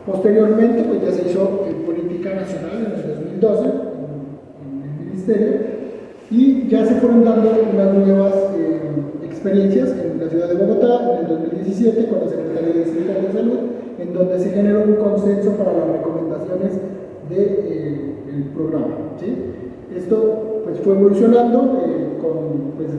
Posteriormente, pues ya se hizo política nacional en el 2012 en el ministerio, y ya se fueron dando unas nuevas experiencias en la ciudad de Bogotá en el 2017 con la Secretaría Distrital de Salud, en donde se generó un consenso para las recomendaciones del programa, ¿sí? Esto pues fue evolucionando pues,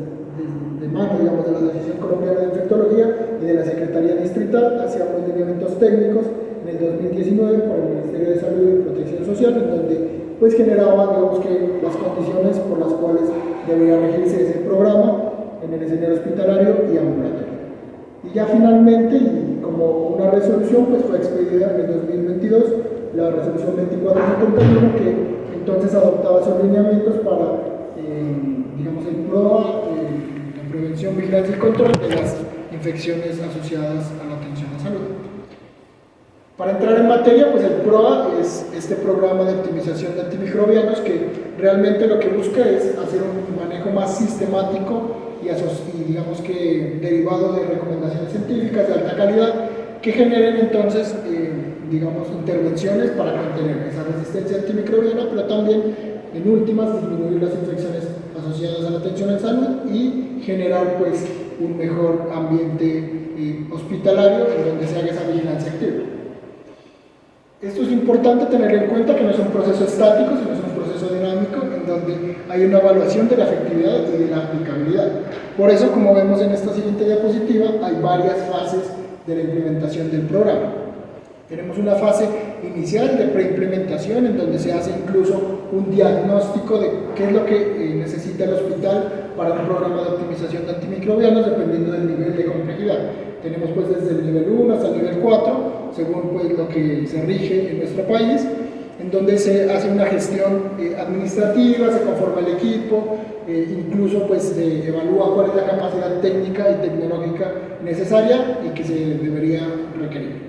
de mano, digamos, de la Asociación Colombiana de Infectología y de la Secretaría Distrital hacia unos lineamientos técnicos en el 2019 por el Ministerio de Salud y Protección Social, en donde pues generaba, digamos, que las condiciones por las cuales debería regirse ese programa en el escenario hospitalario y ambulatorio. Y ya finalmente, y como una resolución, pues fue expedida en el 2022 la resolución 2471, que entonces adoptaba esos lineamientos para, digamos, el PROA, la prevención, vigilancia y control de las infecciones asociadas a la atención a salud. Para entrar en materia, pues el PROA es este programa de optimización de antimicrobianos que realmente lo que busca es hacer un manejo más sistemático y digamos que derivado de recomendaciones científicas de alta calidad que generen entonces, digamos, intervenciones para contener esa resistencia antimicrobiana, pero también, en últimas, disminuir las infecciones asociadas a la atención en salud y generar, pues, un mejor ambiente hospitalario en donde se haga esa vigilancia activa. Esto es importante tener en cuenta que no es un proceso estático, sino es un proceso dinámico en donde hay una evaluación de la efectividad y de la aplicabilidad. Por eso, como vemos en esta siguiente diapositiva, hay varias fases de la implementación del programa. Tenemos una fase inicial de preimplementación en donde se hace incluso un diagnóstico de qué es lo que necesita el hospital para un programa de optimización de antimicrobianos dependiendo del nivel de complejidad. Tenemos pues desde el nivel 1 hasta el nivel 4, según pues lo que se rige en nuestro país, en donde se hace una gestión administrativa, se conforma el equipo, incluso pues se evalúa cuál es la capacidad técnica y tecnológica necesaria y que se debería requerir.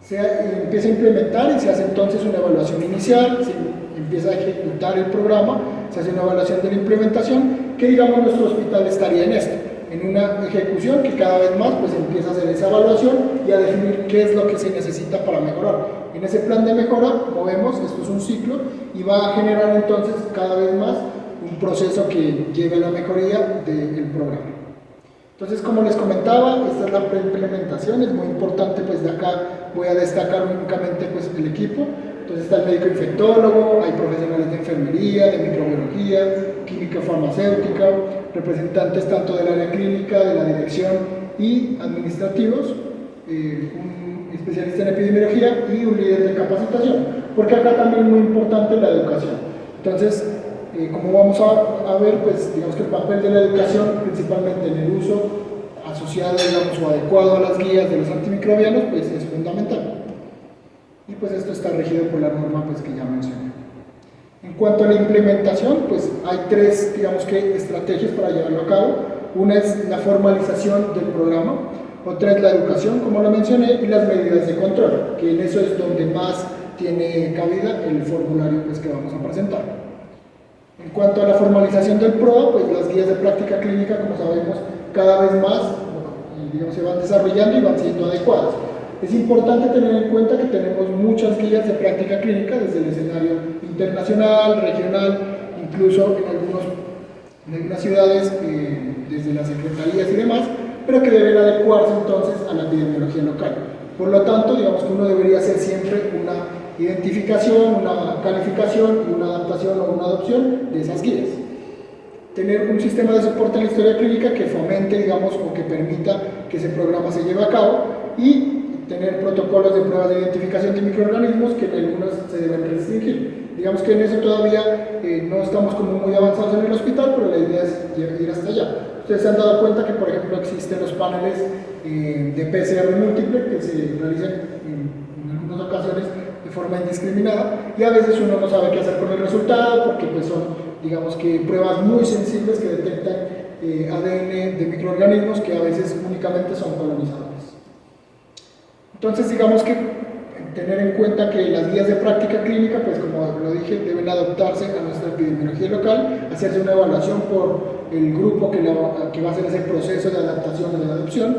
Se empieza a implementar y se hace entonces una evaluación inicial, se empieza a ejecutar el programa, se hace una evaluación de la implementación, que digamos nuestro hospital estaría en esto, en una ejecución que cada vez más pues empieza a hacer esa evaluación y a definir qué es lo que se necesita para mejorar. En ese plan de mejora, como vemos, esto es un ciclo y va a generar entonces cada vez más un proceso que lleve a la mejoría del programa. Entonces, como les comentaba, esta es la preimplementación, es muy importante, pues de acá voy a destacar únicamente pues, el equipo. Entonces está el médico infectólogo, hay profesionales de enfermería, de microbiología, química farmacéutica, representantes tanto del área clínica, de la dirección y administrativos, un especialista en epidemiología y un líder de capacitación, porque acá también es muy importante la educación. Entonces, como vamos a ver, pues digamos que el papel de la educación, principalmente en el uso asociado, digamos, o adecuado a las guías de los antimicrobianos, pues es fundamental. Y pues esto está regido por la norma pues, que ya mencioné. En cuanto a la implementación, pues hay tres, digamos que, estrategias para llevarlo a cabo. Una es la formalización del programa, otra es la educación, como lo mencioné, y las medidas de control, que en eso es donde más tiene cabida el formulario pues, que vamos a presentar. En cuanto a la formalización del PROA, pues las guías de práctica clínica, como sabemos, cada vez más digamos, se van desarrollando y van siendo adecuadas. Es importante tener en cuenta que tenemos muchas guías de práctica clínica desde el escenario internacional, regional, incluso en algunas ciudades desde las secretarías y demás, pero que deben adecuarse entonces a la epidemiología local. Por lo tanto, digamos que uno debería hacer siempre una identificación, una calificación y una adaptación o una adopción de esas guías. Tener un sistema de soporte en la historia clínica que fomente, digamos, o que permita que ese programa se lleve a cabo y tener protocolos de pruebas de identificación de microorganismos que en algunos se deben restringir. Digamos que en eso todavía no estamos como muy avanzados en el hospital, pero la idea es ir hasta allá. Ustedes se han dado cuenta que, por ejemplo, existen los paneles de PCR múltiple que se realizan en algunas ocasiones de forma indiscriminada y a veces uno no sabe qué hacer con el resultado porque pues, son, digamos que, pruebas muy sensibles que detectan ADN de microorganismos que a veces únicamente son colonizadores. Entonces, digamos que tener en cuenta que las guías de práctica clínica, pues como lo dije, deben adaptarse a nuestra epidemiología local, hacerse una evaluación por el grupo que va a hacer ese proceso de adaptación o de adopción,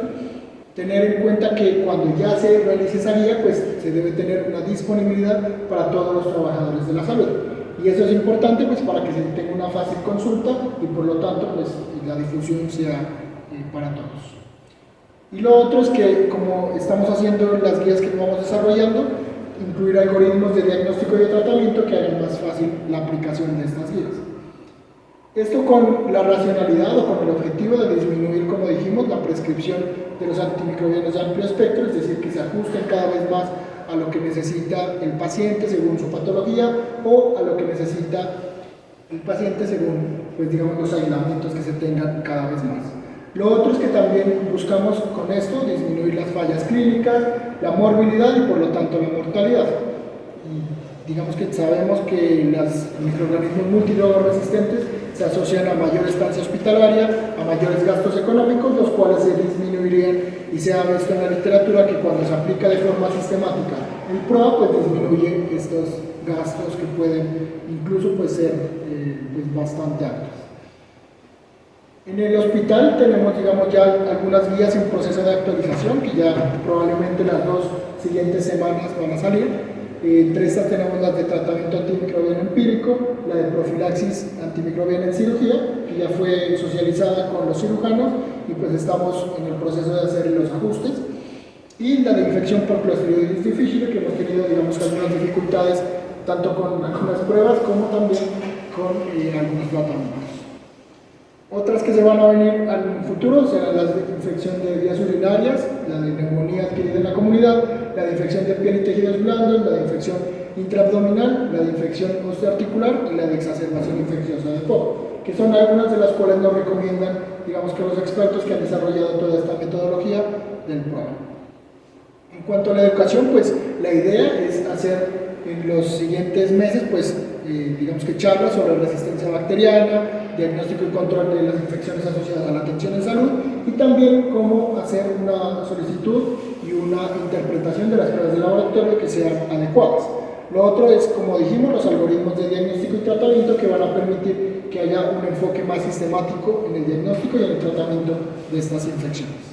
tener en cuenta que cuando ya se realice esa guía, pues se debe tener una disponibilidad para todos los trabajadores de la salud. Y eso es importante pues para que se tenga una fácil consulta y por lo tanto pues la difusión sea para todos. Y lo otro es que, como estamos haciendo en las guías que vamos desarrollando, incluir algoritmos de diagnóstico y de tratamiento que hagan más fácil la aplicación de estas guías. Esto con la racionalidad o con el objetivo de disminuir, como dijimos, la prescripción de los antimicrobianos de amplio espectro, es decir, que se ajusten cada vez más a lo que necesita el paciente según su patología o a lo que necesita el paciente según, pues digamos, los aislamientos que se tengan cada vez más. Lo otro es que también buscamos con esto disminuir las fallas clínicas, la morbilidad y por lo tanto la mortalidad. Y digamos que sabemos que los microorganismos multidrogos resistentes se asocian a mayor estancia hospitalaria, a mayores gastos económicos, los cuales se disminuirían, y se ha visto en la literatura que cuando se aplica de forma sistemática el PROA, pues disminuye estos gastos que pueden incluso pues, ser pues, bastante altos. En el hospital tenemos, digamos, ya algunas guías en proceso de actualización que ya probablemente las 2 siguientes semanas van a salir. Entre estas tenemos las de tratamiento antimicrobiano empírico, la de profilaxis antimicrobiana en cirugía, que ya fue socializada con los cirujanos y pues estamos en el proceso de hacer los ajustes, y la de infección por Clostridium difficile, que hemos tenido, digamos, algunas dificultades tanto con algunas pruebas como también con algunos tratamientos. Otras que se van a venir al futuro serán las de infección de vías urinarias, la de neumonía adquirida en la comunidad, la de infección de piel y tejidos blandos, la de infección intraabdominal, la de infección osteoarticular y la de exacerbación infecciosa de POC, que son algunas de las cuales nos recomiendan, digamos, que los expertos que han desarrollado toda esta metodología del programa. En cuanto a la educación, pues la idea es hacer en los siguientes meses, pues digamos que charlas sobre resistencia bacteriana, diagnóstico y control de las infecciones asociadas a la atención en salud, y también cómo hacer una solicitud y una interpretación de las pruebas de laboratorio que sean adecuadas. Lo otro es, como dijimos, los algoritmos de diagnóstico y tratamiento que van a permitir que haya un enfoque más sistemático en el diagnóstico y en el tratamiento de estas infecciones.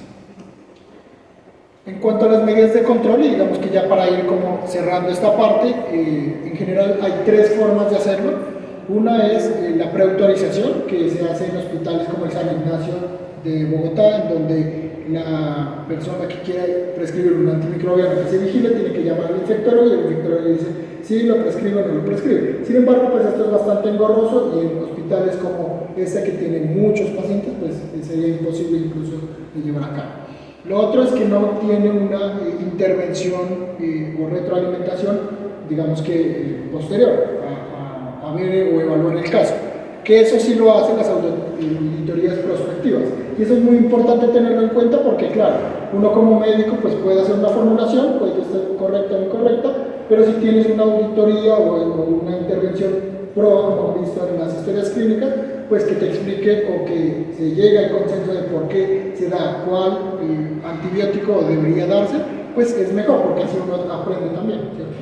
En cuanto a las medidas de control, y digamos que ya para ir como cerrando esta parte, en general hay 3 formas de hacerlo. Una es la preautorización, que se hace en hospitales como el San Ignacio de Bogotá, en donde la persona que quiere prescribir un antimicrobiano que se vigile tiene que llamar al infectólogo y el infectólogo le dice si lo prescribe o no lo prescribe. Sin embargo, pues esto es bastante engorroso y en hospitales como este que tienen muchos pacientes, pues sería imposible incluso de llevar a cabo. Lo otro es que no tiene una intervención o retroalimentación, digamos que posterior a ver o evaluar el caso, que eso sí lo hacen las auditorías prospectivas. Y eso es muy importante tenerlo en cuenta porque, claro, uno como médico pues puede hacer una formulación, puede que esté correcta o incorrecta, pero si tienes una auditoría o una intervención como visto en las historias clínicas, pues que te explique o que se llegue al consenso de por qué se da cuál antibiótico debería darse, pues es mejor porque así uno aprende también, ¿cierto?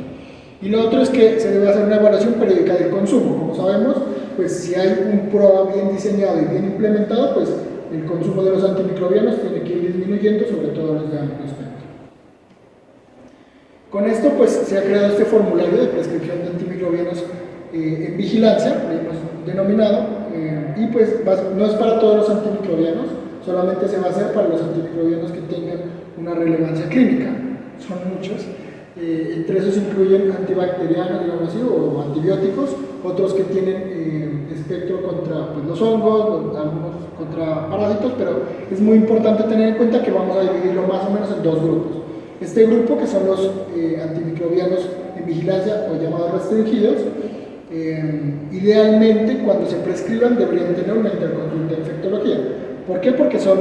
Y lo otro es que se debe hacer una evaluación periódica del consumo. Como sabemos, pues si hay un PROA bien diseñado y bien implementado, pues el consumo de los antimicrobianos tiene que ir disminuyendo, sobre todo los de amplio espectro. Con esto pues se ha creado este formulario de prescripción de antimicrobianos en vigilancia, lo hemos denominado, y pues no es para todos los antimicrobianos, solamente se va a hacer para los antimicrobianos que tengan una relevancia clínica. Son muchos, entre esos incluyen antibacterianos, digamos así, o antibióticos, otros que tienen espectro contra pues, los hongos, algunos contra parásitos, pero es muy importante tener en cuenta que vamos a dividirlo más o menos en 2 grupos. Este grupo, que son los antimicrobianos en vigilancia o llamados restringidos, idealmente cuando se prescriban deberían tener una interconsulta de infectología. ¿Por qué? Porque son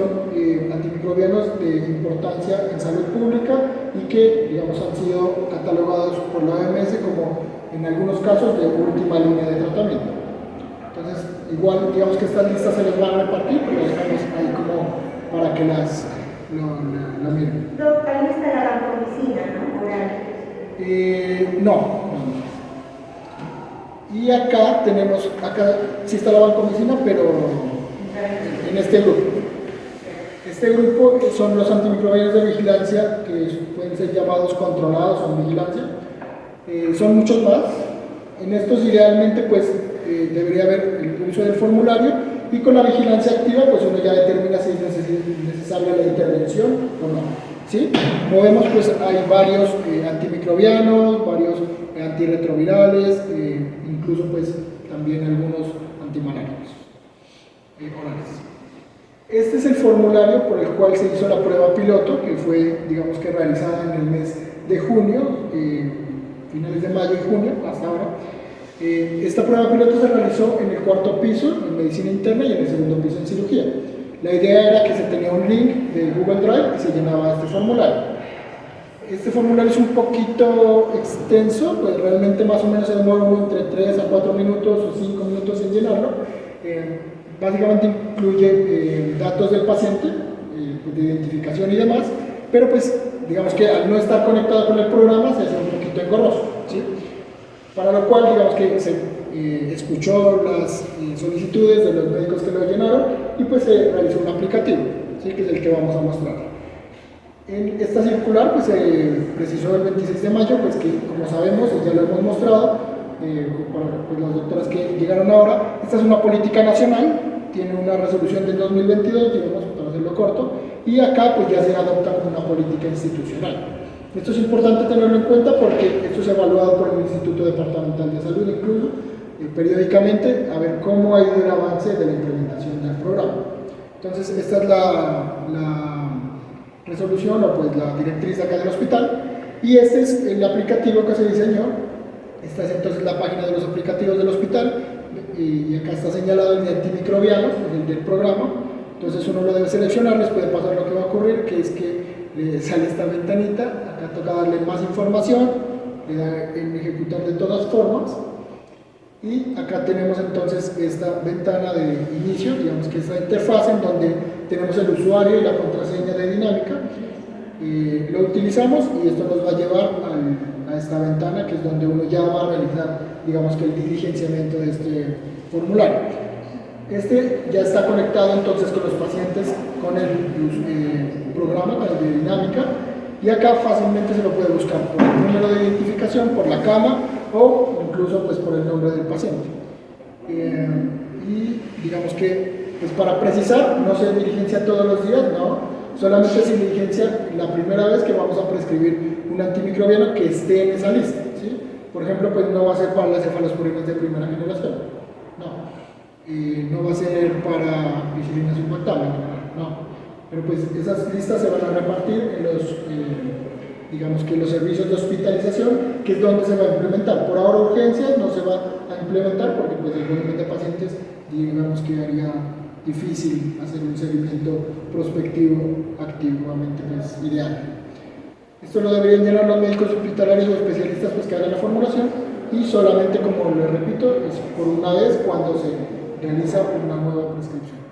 antimicrobianos de importancia en salud pública y que, digamos, han sido catalogados por la OMS como, en algunos casos, de última línea de tratamiento. Entonces, igual, digamos que estas listas se les van a repartir, pero las dejamos ahí como para que las lo miren. Ahí está la vancomicina, ¿no? No. Y acá tenemos, acá sí está la vancomicina, pero en este grupo. Este grupo son los antimicrobianos de vigilancia, que pueden ser llamados controlados o en vigilancia. Son muchos más. En estos idealmente pues debería haber el uso del formulario, y con la vigilancia activa pues uno ya determina si es necesaria la intervención o no, ¿sí? Como vemos pues hay varios antimicrobianos, varios antirretrovirales, incluso pues también algunos antimaláricos orales. Este es el formulario por el cual se hizo la prueba piloto, que fue, digamos que realizada en el mes de junio, finales de mayo y junio, hasta ahora. Esta prueba piloto se realizó en el cuarto piso, en medicina interna, y en el segundo piso, en cirugía. La idea era que se tenía un link de Google Drive y se llenaba este formulario. Este formulario es un poquito extenso, pues realmente más o menos se demora entre 3 a 4 minutos o 5 minutos en llenarlo. Básicamente incluye datos del paciente, pues de identificación y demás, pero pues digamos que al no estar conectado con el programa se hace un poquito engorroso, ¿sí? Para lo cual digamos que se escuchó las solicitudes de los médicos que lo llenaron y pues se realizó un aplicativo, ¿sí? Que es el que vamos a mostrar. En esta circular pues se precisó el 26 de mayo, pues que como sabemos y ya lo hemos mostrado, pues las doctoras que llegaron ahora, esta es una política nacional, tiene una resolución del 2022, digamos, para hacerlo corto, y acá pues ya se adopta una política institucional. Esto es importante tenerlo en cuenta porque esto es evaluado por el Instituto Departamental de Salud, incluso periódicamente, a ver cómo ha ido el avance de la implementación del programa. Entonces esta es la resolución o pues la directriz de acá del hospital, y este es el aplicativo que se diseñó. Esta es entonces la página de los aplicativos del hospital, y acá está señalado el de antimicrobianos, el del programa. Entonces uno lo debe seleccionar. Les puede pasar lo que va a ocurrir, que es que le sale esta ventanita, acá toca darle más información, le da en ejecutar de todas formas, y acá tenemos entonces esta ventana de inicio, digamos que es la interfaz en donde tenemos el usuario y la contraseña de dinámica. Lo utilizamos y esto nos va a llevar a esta ventana, que es donde uno ya va a realizar, digamos que el diligenciamiento de este formulario. Este ya está conectado entonces con los pacientes con el programa, con el de dinámica, y acá fácilmente se lo puede buscar por el número de identificación, por la cama o incluso pues por el nombre del paciente. Y digamos que pues para precisar, no se diligencia todos los días, no, solamente se diligencia la primera vez que vamos a prescribir un antimicrobiano que esté en esa lista, ¿sí? Por ejemplo, pues no va a ser para las cefalosporinas de primera generación, no va a ser para penicilina subactable, no. Pero pues esas listas se van a repartir en los, digamos que los servicios de hospitalización, que es donde se va a implementar. Por ahora urgencias no se va a implementar porque pues el volumen de pacientes, digamos que haría difícil hacer un seguimiento prospectivo activamente pues, ideal. Esto lo deberían llenar los médicos hospitalarios o especialistas pues, que hagan la formulación, y solamente, como les repito, es por una vez cuando se realiza una nueva prescripción.